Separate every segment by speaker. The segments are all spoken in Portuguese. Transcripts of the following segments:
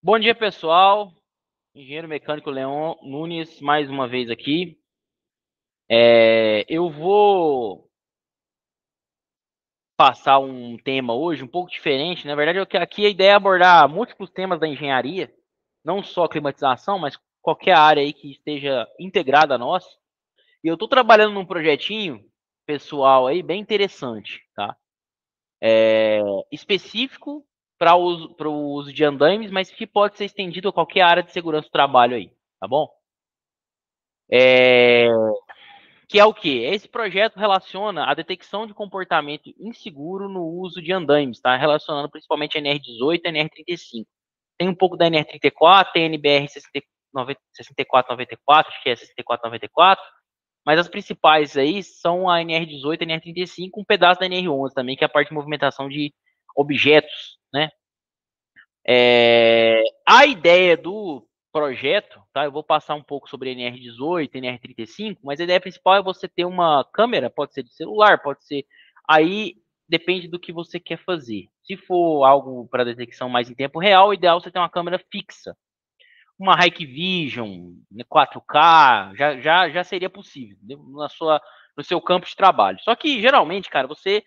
Speaker 1: Bom dia, pessoal. Engenheiro mecânico Leon Nunes, mais uma vez aqui. Eu vou passar um tema hoje um pouco diferente. Na verdade, aqui a ideia é abordar múltiplos temas da engenharia, não só climatização, mas qualquer área aí que esteja integrada a nós. E eu estou trabalhando num projetinho pessoal aí bem interessante, tá? Específico para o uso de andaimes, mas que pode ser estendido a qualquer área de segurança do trabalho aí, tá bom? É, Que é o quê? Esse projeto relaciona a detecção de comportamento inseguro no uso de andaimes, tá? Relacionando principalmente a NR18 e a NR35. Tem um pouco da NR34, tem a NBR 6494, acho que é 6494, mas as principais aí são a NR18 e a NR35, um pedaço da NR11 também, que é a parte de movimentação de objetos, né? A ideia do projeto, tá? Eu vou passar um pouco sobre NR18, NR35, mas a ideia principal é você ter uma câmera, pode ser de celular, pode ser. Aí depende do que você quer fazer. Se for algo para detecção mais em tempo real, o ideal é você ter uma câmera fixa. Uma Hikvision, 4K, já seria possível, no seu campo de trabalho. Só que, geralmente, cara, você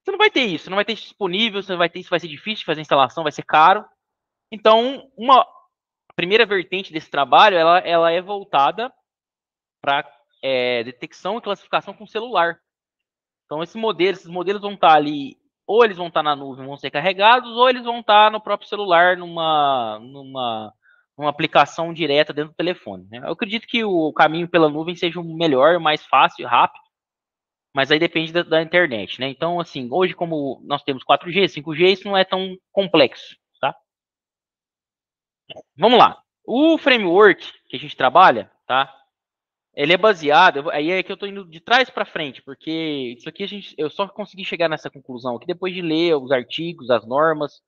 Speaker 1: não vai ter isso, não vai ter isso disponível, você vai ter isso, vai ser difícil de fazer a instalação, vai ser caro. Então, uma primeira vertente desse trabalho, ela é voltada para detecção e classificação com celular. Então, esses modelos vão estar ali, ou eles vão estar na nuvem, vão ser carregados, ou eles vão estar no próprio celular, numa aplicação direta dentro do telefone. Né? Eu acredito que o caminho pela nuvem seja o melhor, o mais fácil e rápido, mas aí depende da internet. Né? Então, assim, hoje, como nós temos 4G, 5G, isso não é tão complexo. Tá? Vamos lá. O framework que a gente trabalha, tá? Ele é baseado, aí é que eu tô indo de trás para frente, porque isso aqui eu só consegui chegar nessa conclusão aqui depois de ler os artigos, as normas.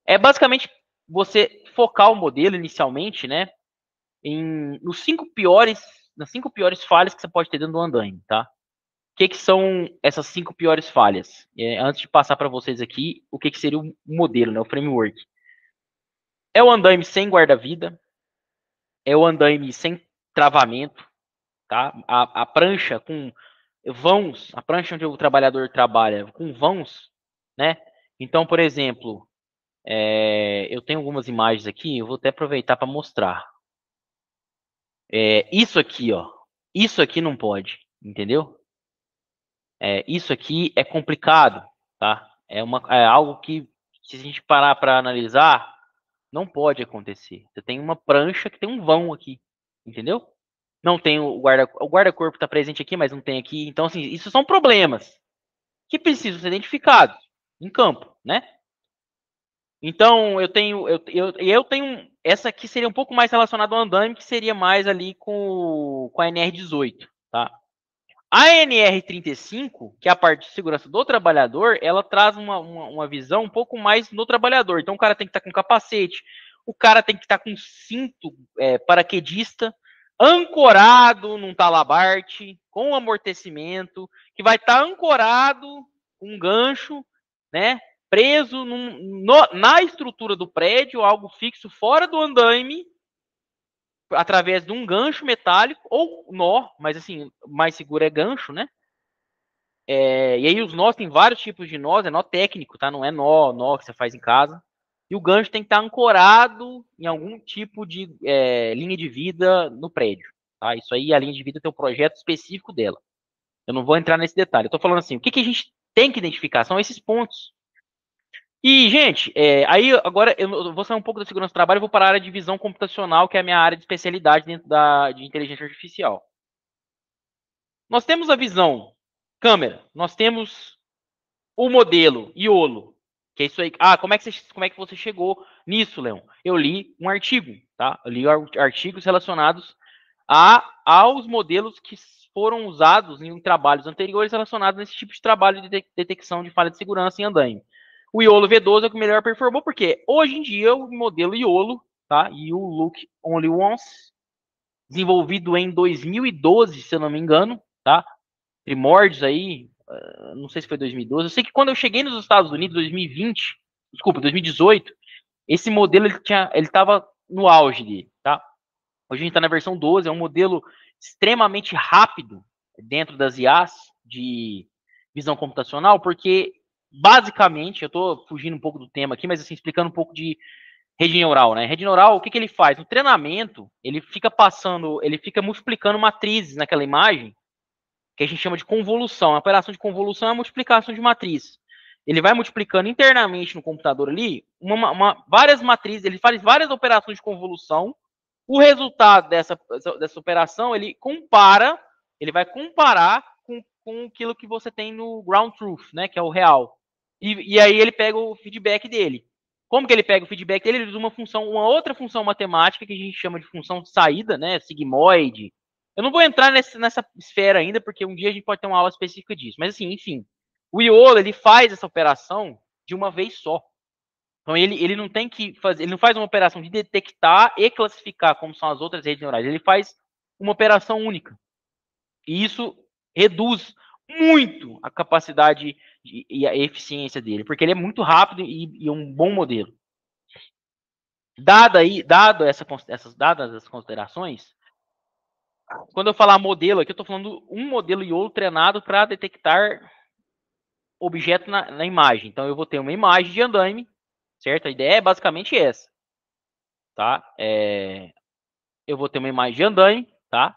Speaker 1: É basicamente você focar o modelo inicialmente, né, nos nas cinco piores falhas que você pode ter dentro do andaime, tá? O que são essas cinco piores falhas? Antes de passar para vocês aqui, o que seria o modelo, né, o framework? É o andaime sem guarda-vida, é o andaime sem travamento, tá? A prancha com vãos, a prancha onde o trabalhador trabalha com vãos, né? Então, por exemplo, eu tenho algumas imagens aqui, eu vou até aproveitar para mostrar. Isso aqui, ó, isso aqui não pode, entendeu? Isso aqui é complicado, tá? É algo que, se a gente parar para analisar, não pode acontecer. Você tem uma prancha que tem um vão aqui, entendeu? Não tem o guarda-corpo está presente aqui, mas não tem aqui. Então, assim, isso são problemas que precisam ser identificados em campo, né? Então, eu tenho essa aqui seria um pouco mais relacionada ao andaime, que seria mais ali com a NR18, tá? A NR35, que é a parte de segurança do trabalhador, ela traz uma visão um pouco mais no trabalhador. Então, o cara tem que estar com capacete, o cara tem que estar com cinto paraquedista, ancorado num talabarte, com amortecimento, que vai estar ancorado com um gancho, né? Preso na estrutura do prédio, algo fixo fora do andaime, através de um gancho metálico ou nó, mas assim, mais seguro é gancho, né? E aí os nós tem vários tipos de nós, é nó técnico, tá? Não é nó que você faz em casa. E o gancho tem que estar ancorado em algum tipo de linha de vida no prédio, tá? Isso aí, a linha de vida tem um projeto específico dela. Eu não vou entrar nesse detalhe. Eu tô falando assim, o que a gente tem que identificar são esses pontos. E, gente, aí agora eu vou sair um pouco da segurança do trabalho e vou para a área de visão computacional, que é a minha área de especialidade dentro de inteligência artificial. Nós temos a visão câmera, nós temos o modelo IOLO, que é isso aí. Ah, como é que você chegou nisso, Leão? Eu li um artigo, tá? Eu li artigos relacionados aos modelos que foram usados em trabalhos anteriores relacionados a esse tipo de trabalho de detecção de falha de segurança em andaime. O IOLO V12 é o que melhor performou, porque hoje em dia o modelo IOLO, tá? You Look Only Once, desenvolvido em 2012, se eu não me engano, tá? Primórdios aí, não sei se foi 2012. Eu sei que quando eu cheguei nos Estados Unidos, 2020, desculpa, 2018, Esse modelo ele estava no auge dele, tá? Hoje a gente está na versão 12, é um modelo extremamente rápido dentro das IAs de visão computacional, porque basicamente, eu estou fugindo um pouco do tema aqui, mas assim, explicando um pouco de rede neural, né? Rede neural, o que ele faz? No treinamento, ele fica multiplicando matrizes naquela imagem, que a gente chama de convolução. A operação de convolução é a multiplicação de matriz. Ele vai multiplicando internamente no computador ali várias matrizes, ele faz várias operações de convolução. O resultado dessa operação, ele vai comparar com aquilo que você tem no ground truth, né, que é o real. E aí ele pega o feedback dele. Como que ele pega o feedback dele? Ele usa uma outra função matemática que a gente chama de função de saída, né, sigmoide. Eu não vou entrar nessa esfera ainda, porque um dia a gente pode ter uma aula específica disso. Mas assim, enfim, o Iolo, ele faz essa operação de uma vez só. Então ele não tem que fazer, ele não faz uma operação de detectar e classificar como são as outras redes neurais, ele faz uma operação única. E isso reduz muito a capacidade e a eficiência dele, porque ele é muito rápido e um bom modelo. Dadas as considerações, quando eu falar modelo aqui, eu estou falando um modelo IOLO treinado para detectar objeto na imagem. Então eu vou ter uma imagem de andaime, certo? A ideia é basicamente essa, tá? Eu vou ter uma imagem de andaime, tá?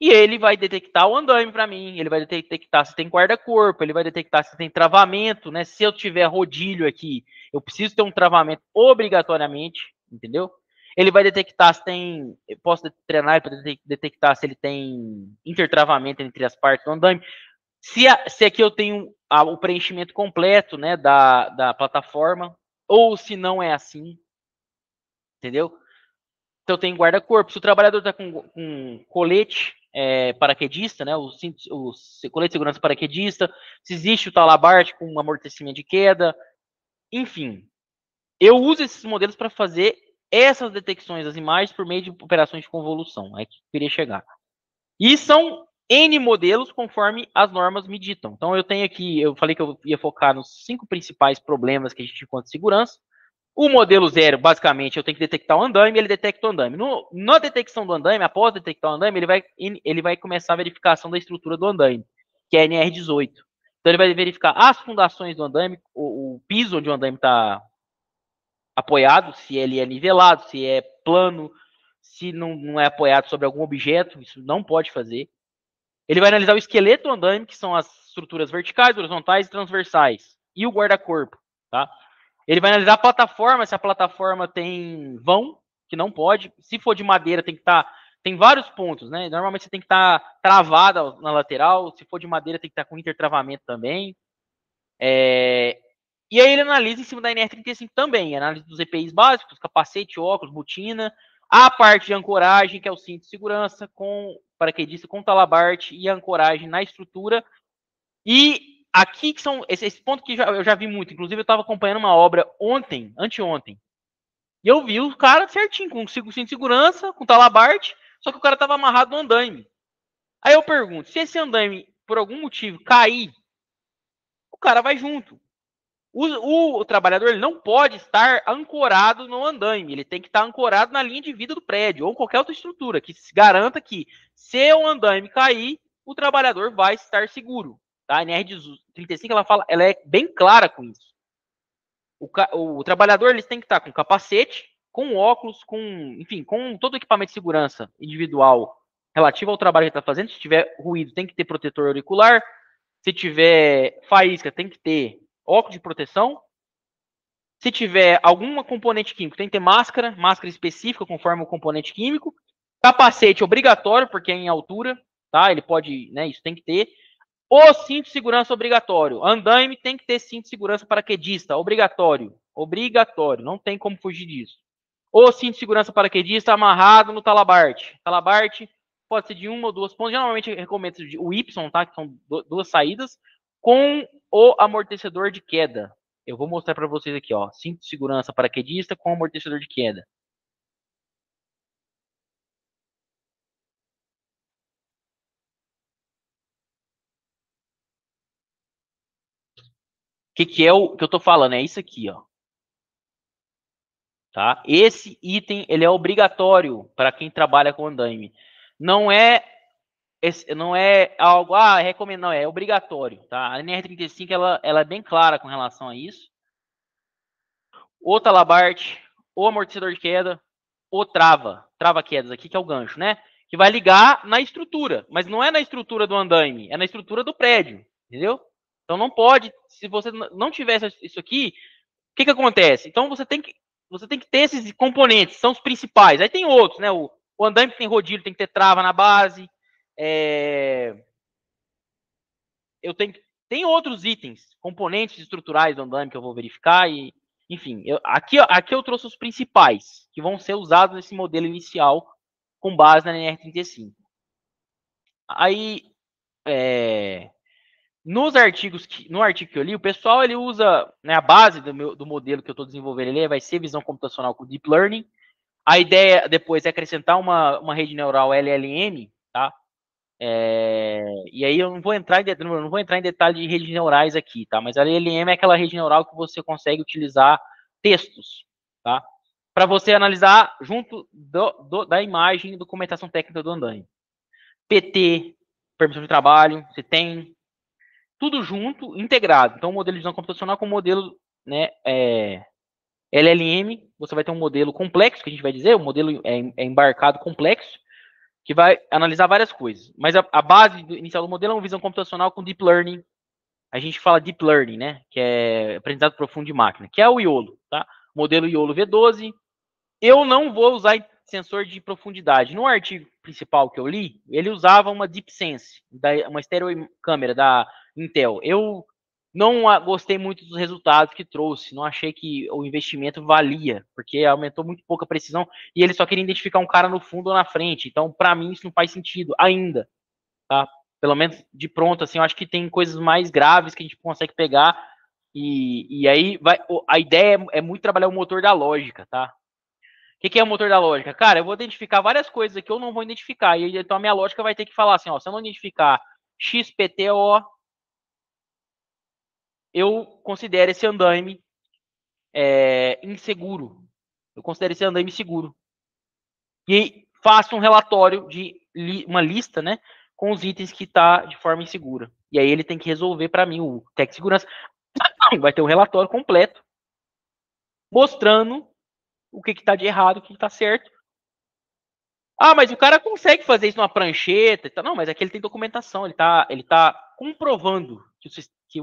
Speaker 1: E ele vai detectar o andaime para mim, ele vai detectar se tem guarda-corpo, ele vai detectar se tem travamento, né? Se eu tiver rodilho aqui, eu preciso ter um travamento obrigatoriamente, entendeu? Ele vai detectar se tem, eu posso treinar para detectar se ele tem intertravamento entre as partes do andaime. Se aqui eu tenho o preenchimento completo, né, da plataforma, ou se não é assim, entendeu? Então tem guarda-corpo. Se o trabalhador está com colete paraquedista, né, o colete de segurança paraquedista, se existe o talabarte com um amortecimento de queda, enfim. Eu uso esses modelos para fazer essas detecções das imagens por meio de operações de convolução. É que eu queria chegar. E são N modelos conforme as normas me ditam. Então eu tenho aqui, eu falei que eu ia focar nos 5 principais problemas que a gente encontra de segurança. O modelo 0, basicamente, eu tenho que detectar o andaime, ele detecta o andaime. Na detecção do andaime, após detectar o andaime, ele vai começar a verificação da estrutura do andaime, que é NR18. Então ele vai verificar as fundações do andaime, o piso onde o andaime está apoiado, se ele é nivelado, se é plano, se não é apoiado sobre algum objeto, isso não pode fazer. Ele vai analisar o esqueleto do andaime, que são as estruturas verticais, horizontais e transversais, e o guarda-corpo, tá? Ele vai analisar a plataforma, se a plataforma tem vão, que não pode. Se for de madeira, tem que estar. Tem vários pontos, né? Normalmente você tem que estar travada na lateral. Se for de madeira, tem que estar com intertravamento também. E aí ele analisa em cima da NR35 também. Análise dos EPIs básicos, capacete, óculos, botina. A parte de ancoragem, que é o cinto de segurança, com paraquedista com talabarte e ancoragem na estrutura. E aqui que são esse ponto que eu já vi muito. Inclusive, eu estava acompanhando uma obra anteontem. E eu vi o cara certinho, com cinto de segurança, com talabarte, só que o cara estava amarrado no andaime. Aí eu pergunto, se esse andaime, por algum motivo, cair, o cara vai junto. O trabalhador ele não pode estar ancorado no andaime, ele tem que estar ancorado na linha de vida do prédio ou qualquer outra estrutura que se garanta que, se o andaime cair, o trabalhador vai estar seguro. Tá? A NR35 ela é bem clara com isso. O trabalhador ele tem que estar com capacete, com óculos, enfim, com todo o equipamento de segurança individual relativo ao trabalho que ele está fazendo. Se tiver ruído, tem que ter protetor auricular. Se tiver faísca, tem que ter óculos de proteção. Se tiver alguma componente químico, tem que ter máscara específica conforme o componente químico. Capacete obrigatório, porque é em altura, tá? Ele pode, né? Isso tem que ter. O cinto de segurança obrigatório. Andaime tem que ter cinto de segurança paraquedista, obrigatório. Obrigatório, não tem como fugir disso. O cinto de segurança paraquedista amarrado no talabarte. Talabarte pode ser de uma ou duas pontas. Geralmente eu recomendo o Y, tá? Que são duas saídas, com o amortecedor de queda. Eu vou mostrar para vocês aqui, ó. Cinto de segurança paraquedista com amortecedor de queda. O que é o que eu tô falando? É isso aqui, ó. tá? Esse item ele é obrigatório para quem trabalha com andaime. Não é algo, recomendo, não, é obrigatório, tá? A NR35 ela é bem clara com relação a isso. Ou talabarte, ou amortecedor de queda, ou trava-quedas aqui, que é o gancho, né? Que vai ligar na estrutura, mas não é na estrutura do andaime, é na estrutura do prédio, entendeu? Então não pode, se você não tivesse isso aqui, o que acontece? Então você tem que ter esses componentes, são os principais. Aí tem outros, né? O andaime que tem rodilho tem que ter trava na base. Tem outros itens, componentes estruturais do andaime que eu vou verificar e, enfim, aqui eu trouxe os principais que vão ser usados nesse modelo inicial com base na NR35. Aí, no artigo que eu li, o pessoal ele usa, né, a base do modelo que eu estou desenvolvendo, ele vai ser visão computacional com deep learning. A ideia depois é acrescentar uma rede neural LLM, tá? E aí eu não vou entrar em detalhe de redes neurais aqui, tá? Mas a LLM é aquela rede neural que você consegue utilizar textos, tá? Para você analisar junto da imagem e documentação técnica do andaime. PT, permissão de trabalho, você tem tudo junto, integrado. Então, o modelo de visão computacional com o modelo, né, LLM, você vai ter um modelo complexo, que a gente vai dizer, o modelo é embarcado complexo, que vai analisar várias coisas. Mas a base inicial do modelo é uma visão computacional com deep learning. A gente fala deep learning, né? Que é aprendizado profundo de máquina, que é o IOLO, tá? Modelo IOLO V12. Eu não vou usar sensor de profundidade. No artigo principal que eu li, ele usava uma DeepSense, uma estereocâmera da Intel. Eu não gostei muito dos resultados que trouxe, não achei que o investimento valia, porque aumentou muito pouco a precisão e ele só queria identificar um cara no fundo ou na frente. Então, para mim, isso não faz sentido ainda, tá? Pelo menos de pronto, assim, eu acho que tem coisas mais graves que a gente consegue pegar e aí a ideia é muito trabalhar o motor da lógica, tá? O que é o motor da lógica? Cara, eu vou identificar várias coisas que eu não vou identificar. E então a minha lógica vai ter que falar assim, ó, se eu não identificar XPTO, eu considero esse andaime inseguro. Eu considero esse andaime seguro. E faço um relatório de uma lista, né, com os itens que está de forma insegura. E aí ele tem que resolver para mim, o técnico de segurança vai ter um relatório completo mostrando o que está de errado, o que está certo. Mas o cara consegue fazer isso numa prancheta. Não, mas aqui ele tem documentação, ele tá comprovando que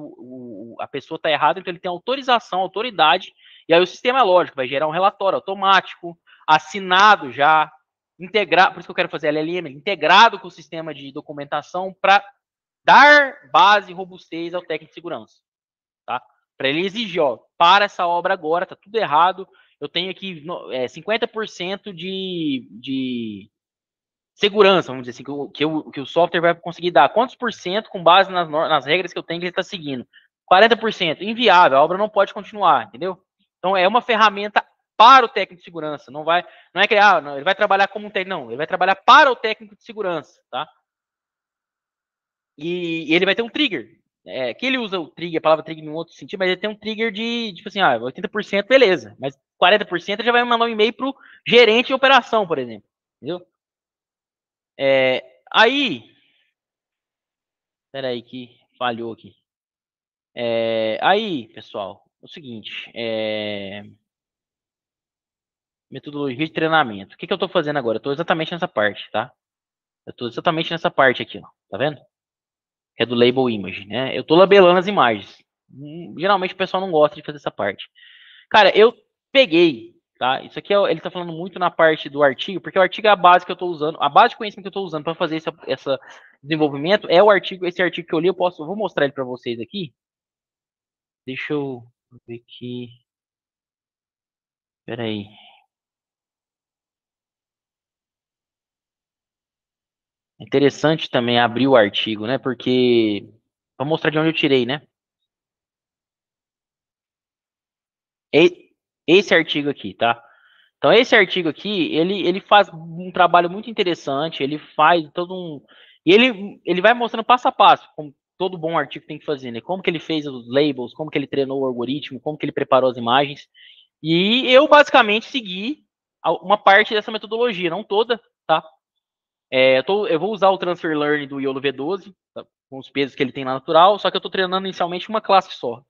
Speaker 1: a pessoa está errada, então ele tem autorização, autoridade, e aí o sistema é lógico, vai gerar um relatório automático, assinado já, integrado, por isso que eu quero fazer LLM, integrado com o sistema de documentação para dar base e robustez ao técnico de segurança, tá? Para ele exigir, ó, para essa obra agora, tá tudo errado, eu tenho aqui 50% de segurança, vamos dizer assim, que o software vai conseguir dar. Quantos por cento com base nas regras que eu tenho que ele está seguindo? 40%, inviável, a obra não pode continuar, entendeu? Então é uma ferramenta para o técnico de segurança, não é que não, ele vai trabalhar como um técnico, não, ele vai trabalhar para o técnico de segurança, tá? E ele vai ter um trigger, que ele usa o trigger, a palavra trigger em outro sentido, mas ele tem um trigger de, tipo assim, 80%, beleza, mas 40% ele já vai mandar um e-mail para o gerente de operação, por exemplo, entendeu? Aí, peraí que falhou aqui. Aí, pessoal, é o seguinte, metodologia de treinamento. O que eu estou fazendo agora? Eu estou exatamente nessa parte, tá? Eu estou exatamente nessa parte aqui, ó, tá vendo? Que é do label image, né? Eu estou labelando as imagens. Geralmente o pessoal não gosta de fazer essa parte. Cara, eu peguei, tá? Isso aqui ele está falando muito na parte do artigo, porque o artigo é a base que eu estou usando, a base de conhecimento que eu estou usando para fazer esse desenvolvimento é esse artigo que eu li, eu vou mostrar ele para vocês aqui. Deixa eu ver aqui. Espera aí. É interessante também abrir o artigo, né? Porque vou mostrar de onde eu tirei, né? Esse artigo aqui, tá? Então esse artigo aqui, ele faz um trabalho muito interessante, ele faz todo um e ele vai mostrando passo a passo, como todo bom artigo tem que fazer, né? Como que ele fez os labels, como que ele treinou o algoritmo, como que ele preparou as imagens. E eu basicamente segui uma parte dessa metodologia, não toda, tá? Eu vou usar o Transfer Learning do YOLO V12, tá? Com os pesos que ele tem na natural, só que eu estou treinando inicialmente uma classe só,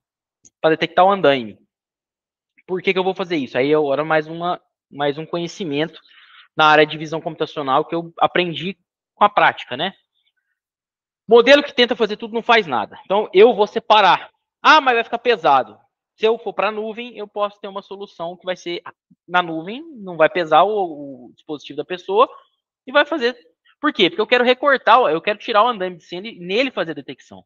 Speaker 1: para detectar o andaime. Por que eu vou fazer isso? Aí agora mais um conhecimento na área de visão computacional que eu aprendi com a prática, né? Modelo que tenta fazer tudo não faz nada. Então eu vou separar. Ah, mas vai ficar pesado. Se eu for para a nuvem, eu posso ter uma solução que vai ser na nuvem, não vai pesar o dispositivo da pessoa e vai fazer. Por quê? Porque eu quero recortar, eu quero tirar o andaime de cena e nele fazer a detecção.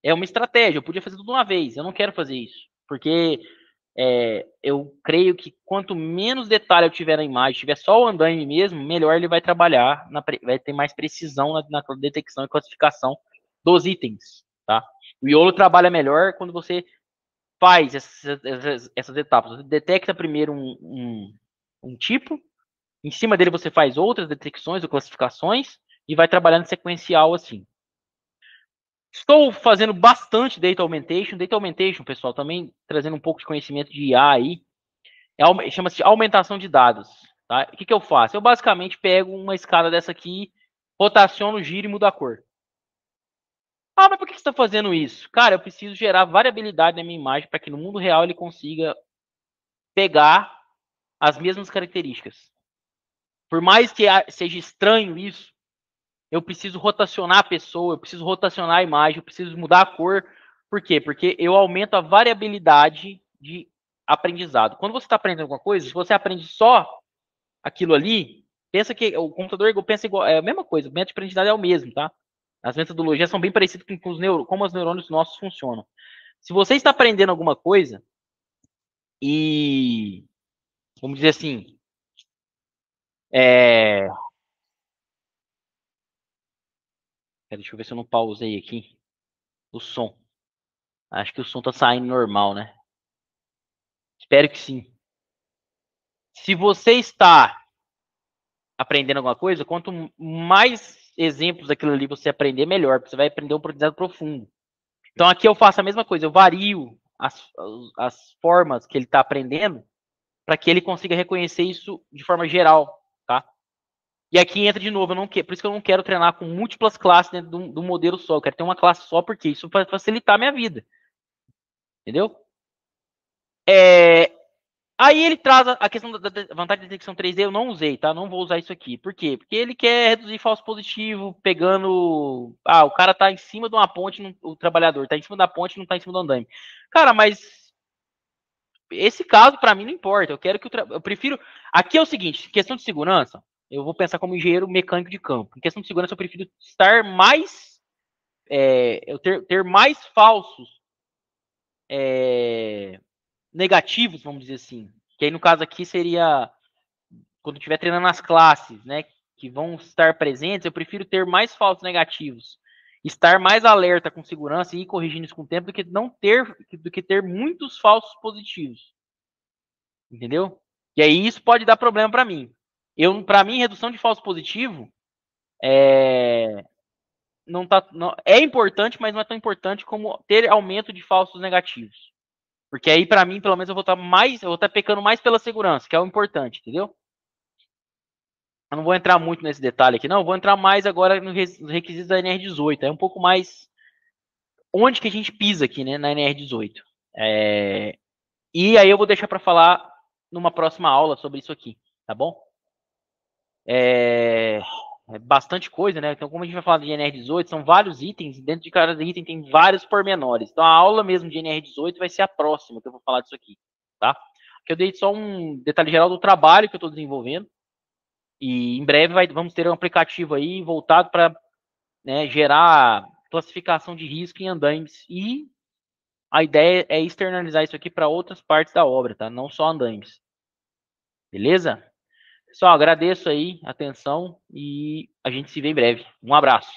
Speaker 1: É uma estratégia, eu podia fazer tudo uma vez, eu não quero fazer isso. Porque eu creio que quanto menos detalhe eu tiver na imagem, tiver só o andaime mesmo, melhor ele vai trabalhar, vai ter mais precisão na detecção e classificação dos itens, tá? O YOLO trabalha melhor quando você faz essas etapas. Você detecta primeiro um tipo, em cima dele você faz outras detecções ou classificações e vai trabalhando sequencial assim. Estou fazendo bastante Data Augmentation. Data Augmentation, pessoal, também trazendo um pouco de conhecimento de IA aí. Chama-se aumentação de dados. Tá? O que eu faço? Eu basicamente pego uma escada dessa aqui, rotaciono, giro e mudo a cor. Ah, mas por que você está fazendo isso? Cara, eu preciso gerar variabilidade na minha imagem para que no mundo real ele consiga pegar as mesmas características. Por mais que seja estranho isso, eu preciso rotacionar a pessoa, eu preciso rotacionar a imagem, eu preciso mudar a cor. Por quê? Porque eu aumento a variabilidade de aprendizado. Quando você está aprendendo alguma coisa, se você aprende só aquilo ali, pensa que o computador pensa igual, é a mesma coisa, o método de aprendizado é o mesmo, tá? As metodologias são bem parecidas com como os neurônios nossos funcionam. Se você está aprendendo alguma coisa e, vamos dizer assim, é... deixa eu ver se eu não pausei aqui o som. Acho que o som tá saindo normal, né? Espero que sim. Se você está aprendendo alguma coisa, quanto mais exemplos daquilo ali você aprender, melhor, porque você vai aprender um aprendizado profundo. Então aqui eu faço a mesma coisa, eu vario as formas que ele está aprendendo para que ele consiga reconhecer isso de forma geral, tá? E aqui entra de novo, por isso que eu não quero treinar com múltiplas classes dentro do modelo só, eu quero ter uma classe só, porque isso vai facilitar a minha vida, entendeu? Aí ele traz a questão da vantagem de detecção 3D, eu não usei, tá? Não vou usar isso aqui. Por quê? Porque ele quer reduzir falso positivo, pegando. Ah, o cara tá em cima de uma ponte, o trabalhador tá em cima da ponte e não tá em cima do andaime. Cara, mas esse caso para mim não importa. Eu quero que eu prefiro. Aqui é o seguinte: questão de segurança, eu vou pensar como engenheiro mecânico de campo. Em questão de segurança, eu prefiro estar mais. Eu ter mais falsos negativos, vamos dizer assim. Que aí no caso aqui seria quando estiver treinando as classes, né, que vão estar presentes, eu prefiro ter mais falsos negativos, estar mais alerta com segurança e ir corrigindo isso com o tempo do que ter muitos falsos positivos, entendeu? E aí isso pode dar problema para mim. Para mim, redução de falso positivo não tá, não, é importante, mas não é tão importante como ter aumento de falsos negativos. Porque aí, para mim, pelo menos, eu vou estar pecando mais pela segurança, que é o importante, entendeu? Eu não vou entrar muito nesse detalhe aqui, não. Eu vou entrar mais agora nos requisitos da NR18. É um pouco mais onde que a gente pisa aqui, né, na NR18. E aí eu vou deixar para falar numa próxima aula sobre isso aqui, tá bom? Bastante coisa, né? Então, como a gente vai falar de NR18, são vários itens. Dentro de cada item tem vários pormenores. Então, a aula mesmo de NR18 vai ser a próxima que eu vou falar disso aqui, tá? Aqui eu dei só um detalhe geral do trabalho que eu estou desenvolvendo. E em breve vamos ter um aplicativo aí voltado para, né, gerar classificação de risco em andaimes. E a ideia é externalizar isso aqui para outras partes da obra, tá? Não só andaimes. Beleza? Pessoal, agradeço aí a atenção e a gente se vê em breve. Um abraço.